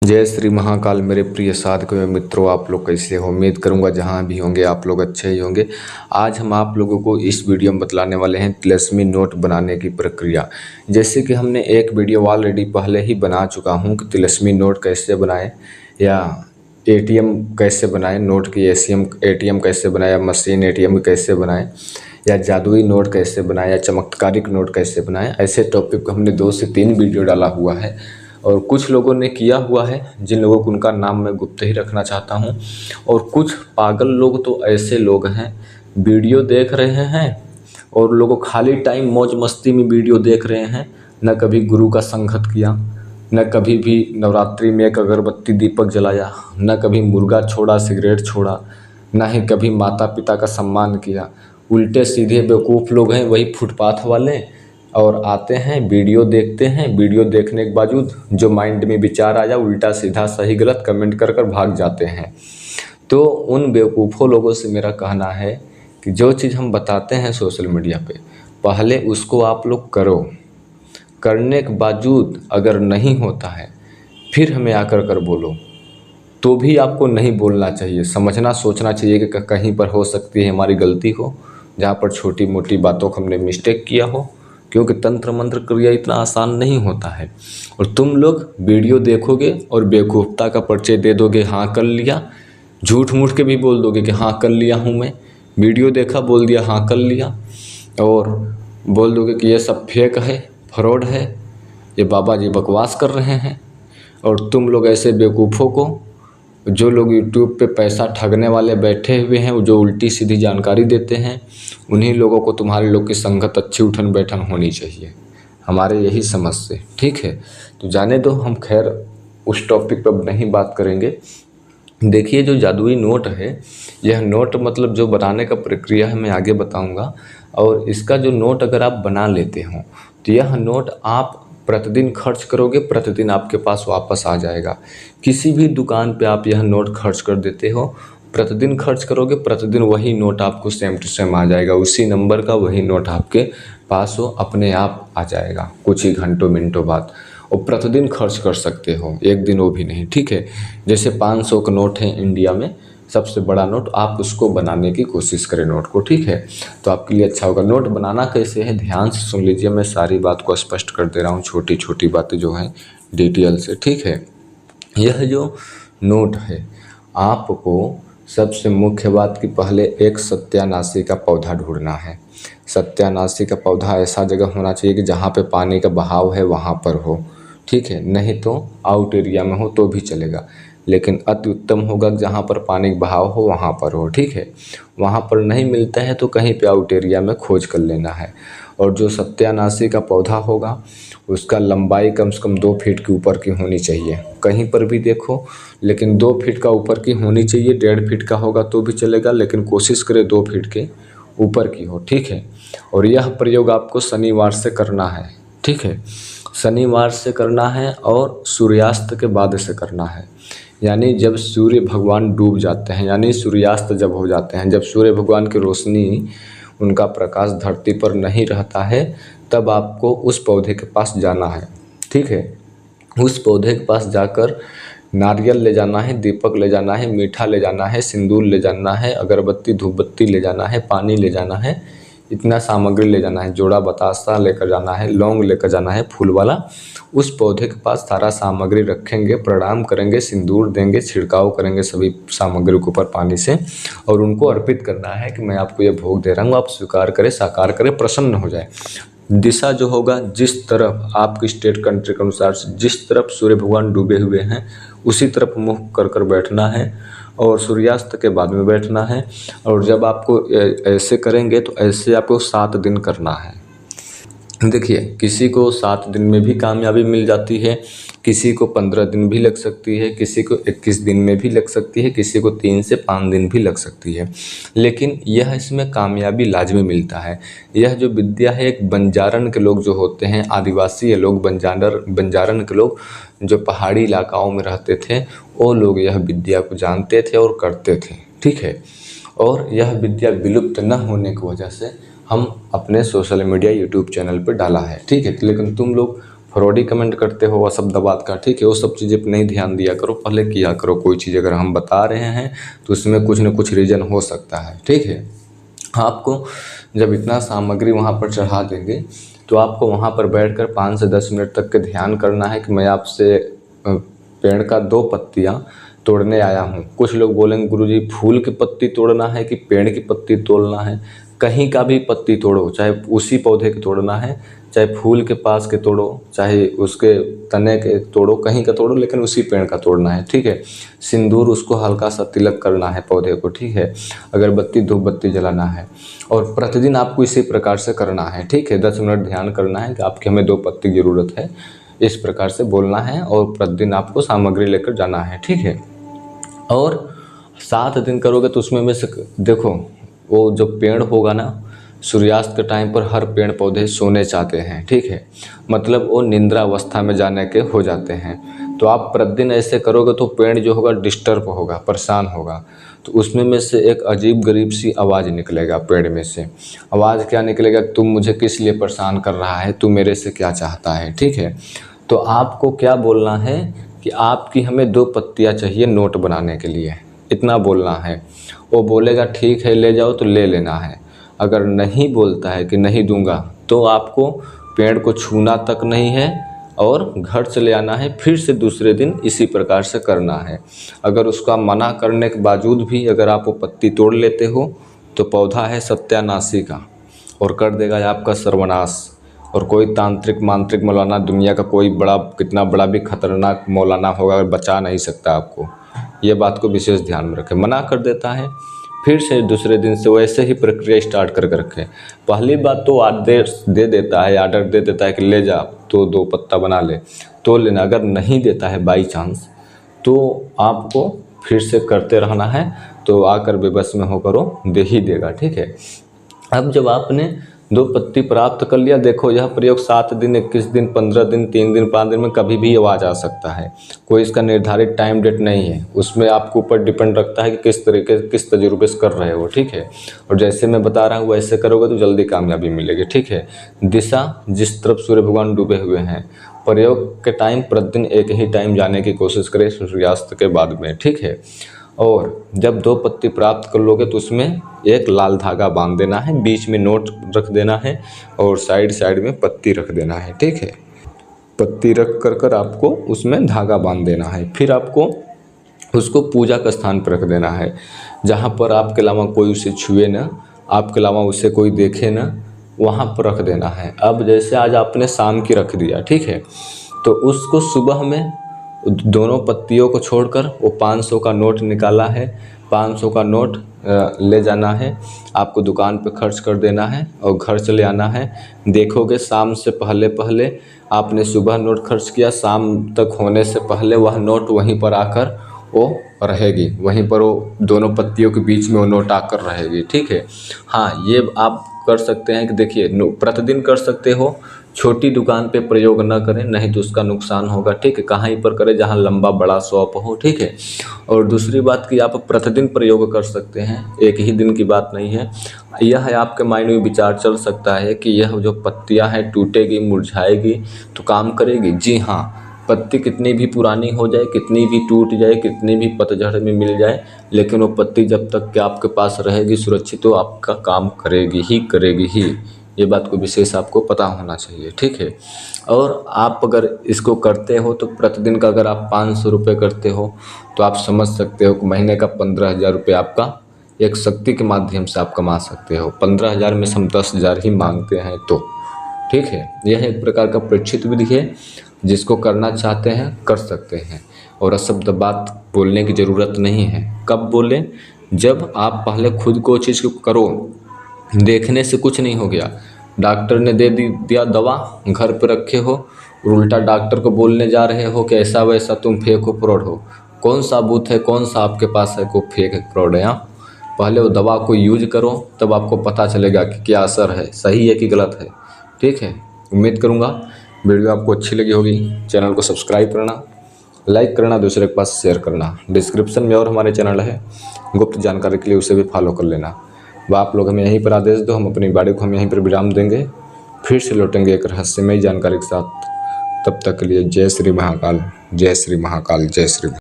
जय श्री महाकाल। मेरे प्रिय साधकों एवं मित्रों, आप लोग कैसे हो? उम्मीद करूंगा जहां भी होंगे आप लोग अच्छे ही होंगे। आज हम आप लोगों को इस वीडियो में बतलाने वाले हैं तिलस्मी नोट बनाने की प्रक्रिया। जैसे कि हमने एक वीडियो ऑलरेडी पहले ही बना चुका हूं कि तिलस्मी नोट कैसे बनाएं या एटीएम कैसे बनाएं, नोट की एटीएम कैसे बनाएं या मशीन एटीएम कैसे बनाएं या जादुई नोट कैसे बनाएं या चमत्कारिक नोट कैसे बनाएं। ऐसे टॉपिक को हमने 2 से 3 वीडियो डाला हुआ है और कुछ लोगों ने किया हुआ है, जिन लोगों को उनका नाम मैं गुप्त ही रखना चाहता हूं। और कुछ पागल लोग तो ऐसे लोग हैं, वीडियो देख रहे हैं और लोगों खाली टाइम मौज मस्ती में वीडियो देख रहे हैं, न कभी गुरु का संगत किया, न कभी भी नवरात्रि में एक अगरबत्ती दीपक जलाया, न कभी मुर्गा छोड़ा, सिगरेट छोड़ा, न ही कभी माता पिता का सम्मान किया। उल्टे सीधे बेवकूफ़ लोग हैं वही फुटपाथ वाले, और आते हैं वीडियो देखते हैं, वीडियो देखने के बावजूद जो माइंड में विचार आया उल्टा सीधा सही गलत कमेंट कर कर भाग जाते हैं। तो उन बेवकूफ़ों लोगों से मेरा कहना है कि जो चीज़ हम बताते हैं सोशल मीडिया पे, पहले उसको आप लोग करो। करने के बावजूद अगर नहीं होता है फिर हमें आकर कर बोलो, तो भी आपको नहीं बोलना चाहिए। समझना सोचना चाहिए कि कहीं पर हो सकती है हमारी गलती हो, जहाँ पर छोटी मोटी बातों को हमने मिस्टेक किया हो, क्योंकि तंत्र मंत्र क्रिया इतना आसान नहीं होता है। और तुम लोग वीडियो देखोगे और बेवकूफ़ता का परिचय दे दोगे, हाँ कर लिया, झूठ मूठ के भी बोल दोगे कि हाँ कर लिया हूँ मैं, वीडियो देखा बोल दिया हाँ कर लिया, और बोल दोगे कि ये सब फेक है, फ्रॉड है, ये बाबा जी बकवास कर रहे हैं। और तुम लोग ऐसे बेवकूफ़ों को, जो लोग यूट्यूब पे पैसा ठगने वाले बैठे हुए हैं, जो उल्टी सीधी जानकारी देते हैं, उन्हीं लोगों को तुम्हारे लोग की संगत अच्छी उठन बैठन होनी चाहिए, हमारे यही समझ से। ठीक है, तो जाने दो, हम खैर उस टॉपिक पर नहीं बात करेंगे। देखिए, जो जादुई नोट है, यह नोट मतलब जो बनाने का प्रक्रिया है मैं आगे बताऊंगा। और इसका जो नोट अगर आप बना लेते हो तो यह नोट आप प्रतिदिन खर्च करोगे, प्रतिदिन आपके पास वापस आ जाएगा। किसी भी दुकान पे आप यह नोट खर्च कर देते हो, प्रतिदिन खर्च करोगे, प्रतिदिन वही नोट आपको सेम टू सेम आ जाएगा, उसी नंबर का वही नोट आपके पास हो अपने आप आ जाएगा कुछ ही घंटों मिनटों बाद। और प्रतिदिन खर्च कर सकते हो, एक दिन वो भी नहीं। ठीक है, जैसे 500 का नोट है इंडिया में सबसे बड़ा नोट, आप उसको बनाने की कोशिश करें नोट को। ठीक है, तो आपके लिए अच्छा होगा। नोट बनाना कैसे है ध्यान से सुन लीजिए, मैं सारी बात को स्पष्ट कर दे रहा हूँ, छोटी छोटी बातें जो हैं डिटेल से। ठीक है, यह जो नोट है, आपको सबसे मुख्य बात कि पहले एक सत्यानाशी का पौधा ढूंढना है। सत्यानाशी का पौधा ऐसा जगह होना चाहिए कि जहाँ पे पानी का बहाव है वहाँ पर हो। ठीक है, नहीं तो आउट एरिया में हो तो भी चलेगा, लेकिन अति उत्तम होगा जहाँ पर पानी का बहाव हो वहाँ पर हो। ठीक है, वहाँ पर नहीं मिलता है तो कहीं पे आउट एरिया में खोज कर लेना है। और जो सत्यानाशी का पौधा होगा उसका लंबाई कम से कम 2 फीट के ऊपर की होनी चाहिए। कहीं पर भी देखो, लेकिन 2 फीट का ऊपर की होनी चाहिए। 1.5 फीट का होगा तो भी चलेगा, लेकिन कोशिश करें 2 फीट के ऊपर की हो। ठीक है, और यह प्रयोग आपको शनिवार से करना है। ठीक है, शनिवार से करना है और सूर्यास्त के बाद से करना है, यानी जब सूर्य भगवान डूब जाते हैं, यानी सूर्यास्त जब हो जाते हैं, जब सूर्य भगवान की रोशनी, उनका प्रकाश धरती पर नहीं रहता है, तब आपको उस पौधे के पास जाना है। ठीक है, उस पौधे के पास जाकर नारियल ले जाना है, दीपक ले जाना है, मीठा ले जाना है, सिंदूर ले जाना है, अगरबत्ती धूपबत्ती ले जाना है, पानी ले जाना है, इतना सामग्री ले जाना है, जोड़ा बतासा लेकर जाना है, लौंग लेकर जाना है फूल वाला। उस पौधे के पास सारा सामग्री रखेंगे, प्रणाम करेंगे, सिंदूर देंगे, छिड़काव करेंगे सभी सामग्री के ऊपर पानी से, और उनको अर्पित करना है कि मैं आपको ये भोग दे रहा हूँ, आप स्वीकार करें, साकार करें, प्रसन्न हो जाए। दिशा जो होगा, जिस तरफ आपकी स्टेट कंट्री के अनुसार से जिस तरफ सूर्य भगवान डूबे हुए हैं उसी तरफ मुख कर कर बैठना है, और सूर्यास्त के बाद में बैठना है। और जब आपको ऐसे करेंगे तो ऐसे आपको 7 दिन करना है। देखिए, किसी को 7 दिन में भी कामयाबी मिल जाती है, किसी को 15 दिन भी लग सकती है, किसी को 21 दिन में भी लग सकती है, किसी को 3 से 5 दिन भी लग सकती है, लेकिन यह इसमें कामयाबी लाजमी मिलता है। यह जो विद्या है, एक बंजारन के लोग जो होते हैं, आदिवासी लोग, बंजारन के लोग जो पहाड़ी इलाकाओं में रहते थे, वो लोग यह विद्या को जानते थे और करते थे। ठीक है, और यह विद्या विलुप्त न होने की वजह से हम अपने सोशल मीडिया यूट्यूब चैनल पर डाला है। ठीक है, लेकिन तुम लोग फ्रॉडी कमेंट करते हो अशब्द बात का, ठीक है, वो सब चीज़ें पे नहीं ध्यान दिया करो, पहले किया करो। कोई चीज़ अगर हम बता रहे हैं तो उसमें कुछ न कुछ रीज़न हो सकता है, ठीक है। आपको जब इतना सामग्री वहाँ पर चढ़ा देंगे तो आपको वहाँ पर बैठकर 5 से 10 मिनट तक के ध्यान करना है कि मैं आपसे पेड़ का 2 पत्तियाँ तोड़ने आया हूँ। कुछ लोग बोलेंगे गुरुजी फूल की पत्ती तोड़ना है कि पेड़ की पत्ती तोड़ना है। कहीं का भी पत्ती तोड़ो, चाहे उसी पौधे की तोड़ना है, चाहे फूल के पास के तोड़ो, चाहे उसके तने के तोड़ो, कहीं का तोड़ो, लेकिन उसी पेड़ का तोड़ना है, ठीक है। सिंदूर उसको हल्का सा तिलक करना है पौधे को, ठीक है। अगरबत्ती धूप बत्ती जलाना है और प्रतिदिन आपको इसी प्रकार से करना है, ठीक है। 10 मिनट ध्यान करना है कि आपकी हमें 2 पत्ती की ज़रूरत है, इस प्रकार से बोलना है और प्रतिदिन आपको सामग्री लेकर जाना है, ठीक है। और 7 दिन करोगे तो उसमें से देखो, वो जो पेड़ होगा ना, सूर्यास्त के टाइम पर हर पेड़ पौधे सोने चाहते हैं, ठीक है, मतलब वो निंद्रा अवस्था में जाने के हो जाते हैं। तो आप प्रतिदिन ऐसे करोगे तो पेड़ जो होगा डिस्टर्ब होगा, परेशान होगा। तो उसमें से एक अजीब गरीब सी आवाज़ निकलेगा पेड़ में से। आवाज़ क्या निकलेगा, तुम मुझे किस लिए परेशान कर रहा है, तू मेरे से क्या चाहता है, ठीक है। तो आपको क्या बोलना है कि आपकी हमें 2 पत्तियाँ चाहिए नोट बनाने के लिए, इतना बोलना है। वो बोलेगा ठीक है ले जाओ तो ले लेना है। अगर नहीं बोलता है कि नहीं दूंगा तो आपको पेड़ को छूना तक नहीं है और घर चले आना है, फिर से दूसरे दिन इसी प्रकार से करना है। अगर उसका मना करने के बावजूद भी अगर आप वो पत्ती तोड़ लेते हो तो पौधा है सत्यानाशी का और कर देगा आपका सर्वनाश। और कोई तांत्रिक मांत्रिक मौलाना दुनिया का कोई बड़ा कितना बड़ा भी खतरनाक मौलाना होगा बचा नहीं सकता आपको। ये बात को विशेष ध्यान में रखें। मना कर देता है, फिर से दूसरे दिन से वैसे ही प्रक्रिया स्टार्ट करके रखें। पहली बात तो आदेश दे देता है, आर्डर दे देता है कि ले जा तो 2 पत्ता बना ले तो लेना। अगर नहीं देता है बाई चांस तो आपको फिर से करते रहना है, तो आकर बेबस में होकर वो दे ही देगा, ठीक है। अब जब आपने 2 पत्ती प्राप्त कर लिया, देखो यह प्रयोग 7 दिन, 21 दिन, 15 दिन, 3 दिन, 5 दिन में कभी भी आवाज़ आ सकता है। कोई इसका निर्धारित टाइम डेट नहीं है, उसमें आपके ऊपर डिपेंड रखता है कि किस तरीके किस तजुर्बे से कर रहे हो, ठीक है। और जैसे मैं बता रहा हूँ वैसे करोगे तो जल्दी कामयाबी मिलेगी, ठीक है। दिशा जिस तरफ सूर्य भगवान डूबे हुए हैं, प्रयोग के टाइम प्रतिदिन एक ही टाइम जाने की कोशिश करें सूर्यास्त के बाद में, ठीक है। और जब 2 पत्ती प्राप्त कर लोगे तो उसमें एक लाल धागा बांध देना है, बीच में नोट रख देना है और साइड साइड में पत्ती रख देना है, ठीक है। पत्ती रख कर आपको उसमें धागा बांध देना है। फिर आपको उसको पूजा का स्थान पर रख देना है, जहाँ पर आपके अलावा कोई उसे छुए ना, आपके अलावा उसे कोई देखे ना, वहाँ पर रख देना है। अब जैसे आज आपने शाम की रख दिया, ठीक है, तो उसको सुबह में दोनों पत्तियों को छोड़कर वो 500 का नोट निकाला है, 500 का नोट ले जाना है, आपको दुकान पे खर्च कर देना है और घर चले आना है। देखोगे शाम से पहले पहले आपने सुबह नोट खर्च किया, शाम तक होने से पहले वह नोट वहीं पर आकर वो रहेगी, वहीं पर वो दोनों पत्तियों के बीच में वो नोट आकर रहेगी, ठीक है। हाँ, ये आप कर सकते हैं कि देखिए प्रतिदिन कर सकते हो, छोटी दुकान पे प्रयोग ना करें, नहीं तो उसका नुकसान होगा, ठीक है। कहीं पर करें जहाँ लंबा बड़ा शॉप हो, ठीक है। और दूसरी बात कि आप प्रतिदिन प्रयोग कर सकते हैं, एक ही दिन की बात नहीं है। यह है आपके माइंड में विचार चल सकता है कि यह जो पत्तियां हैं टूटेगी मुरझाएगी तो काम करेगी। जी हाँ, पत्ती कितनी भी पुरानी हो जाए, कितनी भी टूट जाए, कितनी भी पतझड़ में मिल जाए, लेकिन वो पत्ती जब तक कि आपके पास रहेगी सुरक्षित, तो आपका काम करेगी ही करेगी ही। ये बात को विशेष आपको पता होना चाहिए, ठीक है। और आप अगर इसको करते हो तो प्रतिदिन का अगर आप 500 रुपये करते हो तो आप समझ सकते हो कि महीने का 15,000 रुपये आपका एक शक्ति के माध्यम से आप कमा सकते हो। 15,000 में से हम 10,000 ही मांगते हैं तो, ठीक है। यह एक प्रकार का परीक्षित विधि है, जिसको करना चाहते हैं कर सकते हैं। और अशब्द बात बोलने की ज़रूरत नहीं है। कब बोलें, जब आप पहले खुद को चीज़ को करो। देखने से कुछ नहीं हो गया, डॉक्टर ने दे दिया दवा, घर पर रखे हो और उल्टा डॉक्टर को बोलने जा रहे हो कि ऐसा वैसा तुम फेक हो, फ्रॉड हो। कौन सा बूथ है, कौन सा आपके पास है को फेक है, फ्रॉड है। हाँ, पहले वो दवा को यूज करो, तब आपको पता चलेगा कि क्या असर है, सही है कि गलत है, ठीक है। उम्मीद करूँगा वीडियो आपको अच्छी लगी होगी। चैनल को सब्सक्राइब करना, लाइक करना, दूसरे के पास शेयर करना। डिस्क्रिप्शन में और हमारे चैनल है, गुप्त जानकारी के लिए उसे भी फॉलो कर लेना। वह आप लोग हमें यहीं पर आदेश दो, हम अपनी बाड़ी को हम यहीं पर विराम देंगे। फिर से लौटेंगे एक रहस्यमयी जानकारी के साथ। तब तक के लिए जय श्री महाकाल, जय श्री महाकाल, जय श्री।